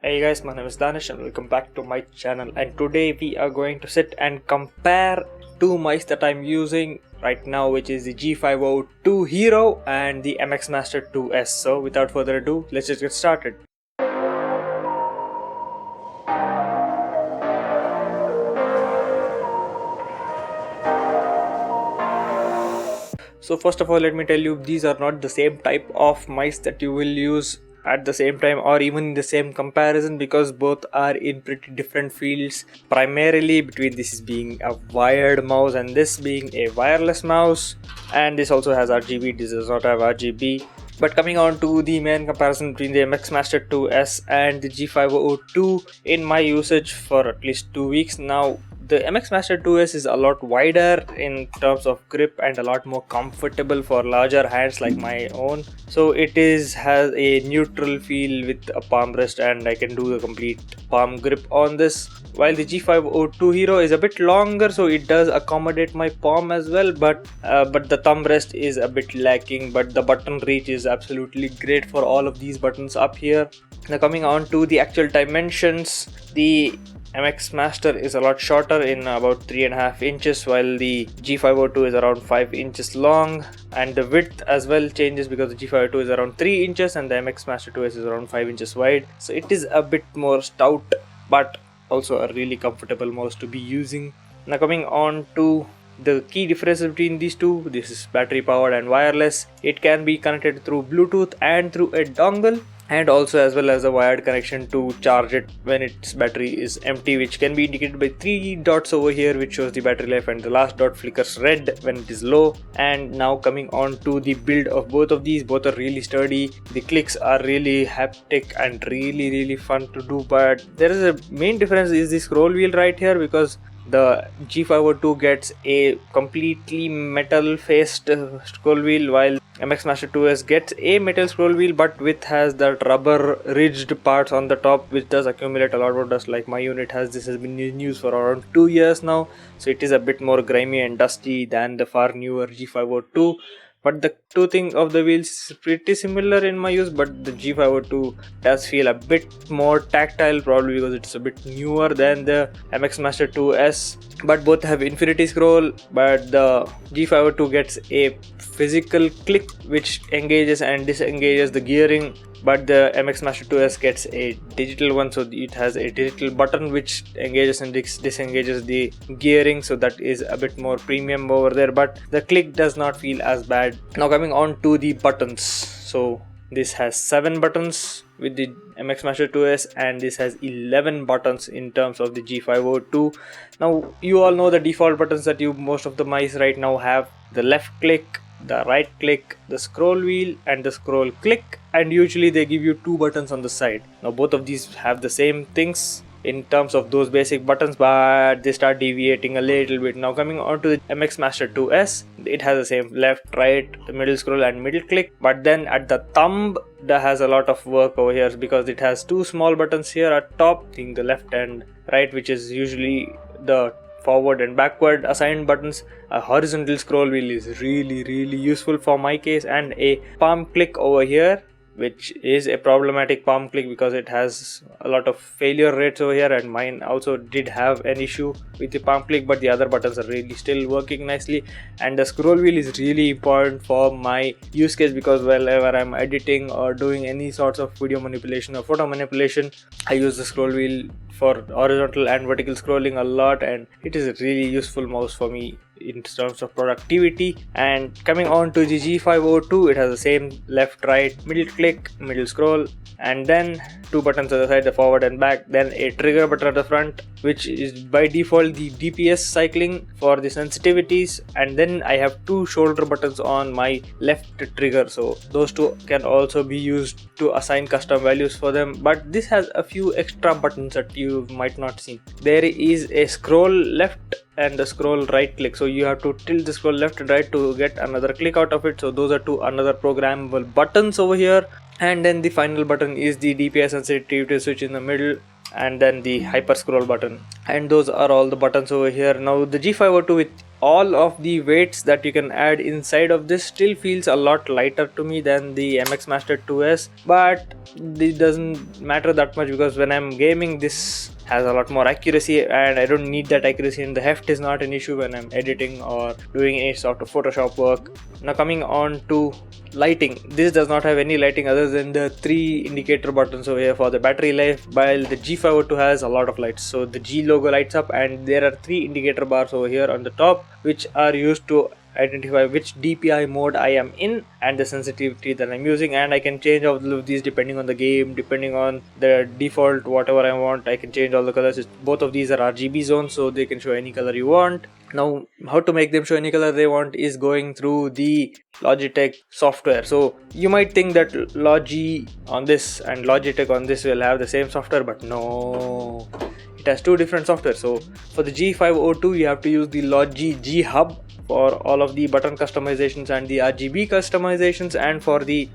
Hey guys, my name is Danish and welcome back to my channel, and today we are going to sit and compare two mice that I'm using right now, which is the G502 Hero and the MX Master 2S. So without further ado, let's just get started. So first of all, let me tell you, these are not the same type of mice that you will use at the same time or even in the same comparison, because both are in pretty different fields, primarily between this being a wired mouse and this being a wireless mouse. And this also has RGB, this does not have RGB. But coming on to the main comparison between the MX Master 2S and the G502, in my usage for at least 2 weeks now, the MX Master 2S is a lot wider in terms of grip and a lot more comfortable for larger hands like my own. So it has a neutral feel with a palm rest, and I can do the complete palm grip on this. While the G502 Hero is a bit longer, so it does accommodate my palm as well, but the thumb rest is a bit lacking. But the button reach is absolutely great for all of these buttons up here. Now coming on to the actual dimensions, the MX Master is a lot shorter in about 3.5 inches, while the G502 is around 5 inches long, and the width as well changes because the G502 is around 3 inches and the MX Master 2S is around 5 inches wide. So it is a bit more stout, but also a really comfortable mouse to be using. Now coming on to the key differences between these two, this is battery powered and wireless. It can be connected through Bluetooth and through a dongle, and also as well as a wired connection to charge it when its battery is empty, which can be indicated by 3 dots over here, which shows the battery life, and the last dot flickers red when it is low. And now coming on to the build of both of these, both are really sturdy. The clicks are really haptic and really fun to do, but there is a main difference is the scroll wheel right here, because the G502 gets a completely metal faced scroll wheel, while MX Master 2S gets a metal scroll wheel but has that rubber ridged parts on the top, which does accumulate a lot of dust. Like my unit has been in use for around 2 years now, so it is a bit more grimy and dusty than the far newer G502. But the two thing of the wheels is pretty similar in my use, but the G502 does feel a bit more tactile, probably because it's a bit newer than the MX Master 2S. But both have infinity scroll, but the G502 gets a physical click which engages and disengages the gearing, but the MX Master 2S gets a digital one, so it has a digital button which engages and disengages the gearing, so that is a bit more premium over there, but the click does not feel as bad. Now coming on to the buttons, so this has 7 buttons with the MX Master 2S, and this has 11 buttons in terms of the G502. Now you all know the default buttons that most of the mice right now have: the left click, the right click, the scroll wheel, and the scroll click, and usually they give you 2 buttons on the side. Now both of these have the same things in terms of those basic buttons, but they start deviating a little bit. Now coming on to the MX Master 2S, it has the same left, right, middle scroll and middle click, but then at the thumb that has a lot of work over here, because it has 2 small buttons here at top, being the left and right, which is usually the forward and backward assigned buttons. A horizontal scroll wheel is really useful for my case, and a palm click over here, which is a problematic palm click because it has a lot of failure rates over here, and mine also did have an issue with the palm click, but the other buttons are really still working nicely. And the scroll wheel is really important for my use case, because whenever I'm editing or doing any sorts of video manipulation or photo manipulation, I use the scroll wheel for horizontal and vertical scrolling a lot, and it is a really useful mouse for me in terms of productivity. And coming on to the G502, it has the same left, right, middle click, middle scroll, and then 2 buttons at the side, the forward and back, then a trigger button at the front, which is by default the DPS cycling for the sensitivities, and then I have 2 shoulder buttons on my left trigger, so those 2 can also be used to assign custom values for them. But this has a few extra buttons that you might not see. There is a scroll left and the scroll right click, so you have to tilt the scroll left and right to get another click out of it, so those are 2 another programmable buttons over here. And then the final button is the DPI sensitivity switch in the middle, and then the hyper scroll button, and those are all the buttons over here. Now the G502 with all of the weights that you can add inside of this still feels a lot lighter to me than the MX Master 2S, but this doesn't matter that much because when I'm gaming, this has a lot more accuracy and I don't need that accuracy, and the heft is not an issue when I'm editing or doing any sort of Photoshop work. Now coming on to lighting, this does not have any lighting other than the 3 indicator buttons over here for the battery life, while the G502 has a lot of lights. So the G logo lights up and there are 3 indicator bars over here on the top which are used to identify which DPI mode I am in and the sensitivity that I'm using, and I can change all of these depending on the game, depending on the default whatever I want. I can change all the colors. Both of these are RGB zones, so they can show any color you want. Now how to make them show any color they want is going through the Logitech software. So you might think that Logi on this and Logitech on this will have the same software, but no, it has 2 different software. So for the G502 you have to use the Logi G Hub for all of the button customizations and the RGB customizations, and for the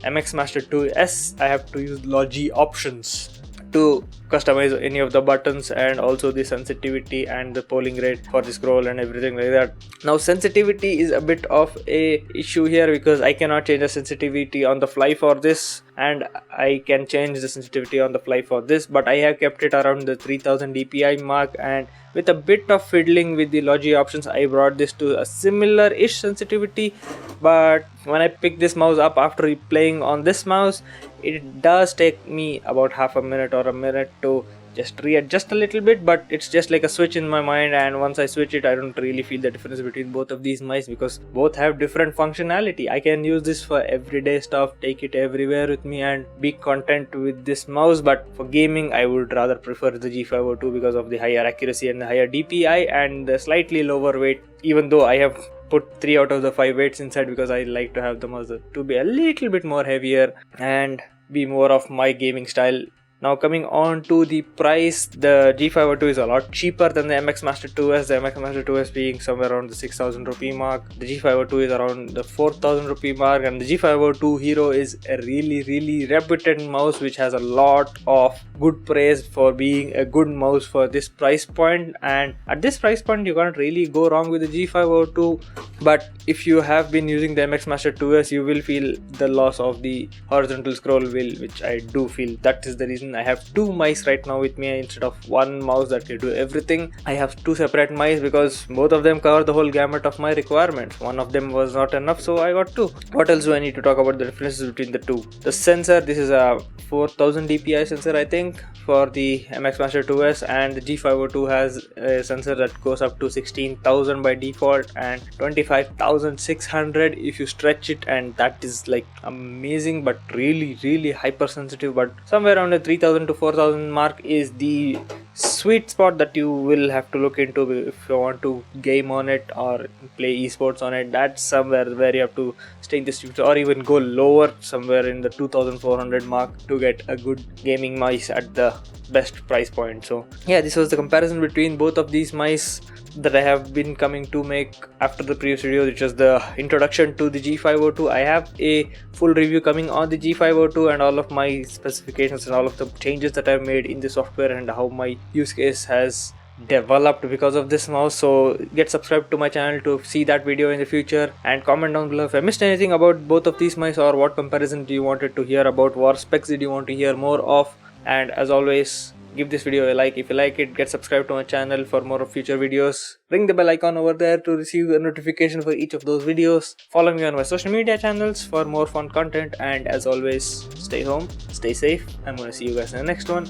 MX Master 2S I have to use Logi Options to customize any of the buttons and also the sensitivity and the polling rate for the scroll and everything like that. Now sensitivity is a bit of a issue here because I cannot change the sensitivity on the fly for this, and I can change the sensitivity on the fly for this, but I have kept it around the 3000 dpi mark, and with a bit of fiddling with the Logi Options I brought this to a similar-ish sensitivity. But when I pick this mouse up after playing on this mouse, it does take me about half a minute or a minute to just readjust a little bit, but it's just like a switch in my mind, and once I switch it I don't really feel the difference between both of these mice because both have different functionality. I can use this for everyday stuff, take it everywhere with me and be content with this mouse, but for gaming I would rather prefer the G502 because of the higher accuracy and the higher DPI and the slightly lower weight, even though I have put 3 out of the 5 weights inside because I like to have the mouse to be a little bit more heavier and be more of my gaming style. Now coming on to the price, the G502 is a lot cheaper than the MX Master 2S, the MX Master 2S being somewhere around the 6000 rupee mark. The G502 is around the 4000 rupee mark, and the G502 Hero is a really reputed mouse which has a lot of good praise for being a good mouse for this price point, and at this price point you can't really go wrong with the G502. But if you have been using the MX Master 2S, you will feel the loss of the horizontal scroll wheel, which I do feel. That is the reason I have 2 mice right now with me instead of 1 mouse that can do everything. I have 2 separate mice because both of them cover the whole gamut of my requirements. One of them was not enough, so I got 2. What else do I need to talk about the differences between the 2? The sensor, this is a 4000 dpi sensor I think for the MX Master 2S, and the G502 has a sensor that goes up to 16,000 by default and 25,600 if you stretch it, and that is like amazing but really hypersensitive. But somewhere around the 3000 to 4000 mark is the sweet spot that you will have to look into if you want to game on it or play esports on it. That's somewhere where you have to stay in the streets or even go lower somewhere in the 2400 mark to get a good gaming mice at the best price point. So yeah, this was the comparison between both of these mice that I have been coming to make after the previous video, which was the introduction to the G502. I have a full review coming on the G502 and all of my specifications and all of the changes that I've made in the software and how my use case has developed because of this mouse. So get subscribed to my channel to see that video in the future, and comment down below if I missed anything about both of these mice, or what comparison do you wanted to hear about, what specs did you want to hear more of. And as always, give this video a like if you like it, get subscribed to my channel for more of future videos, ring the bell icon over there to receive a notification for each of those videos, follow me on my social media channels for more fun content, and as always, stay home, stay safe. I'm gonna see you guys in the next one.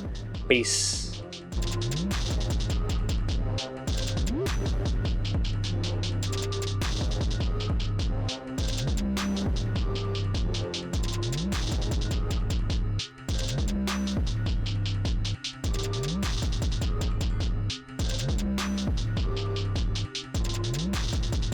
Peace.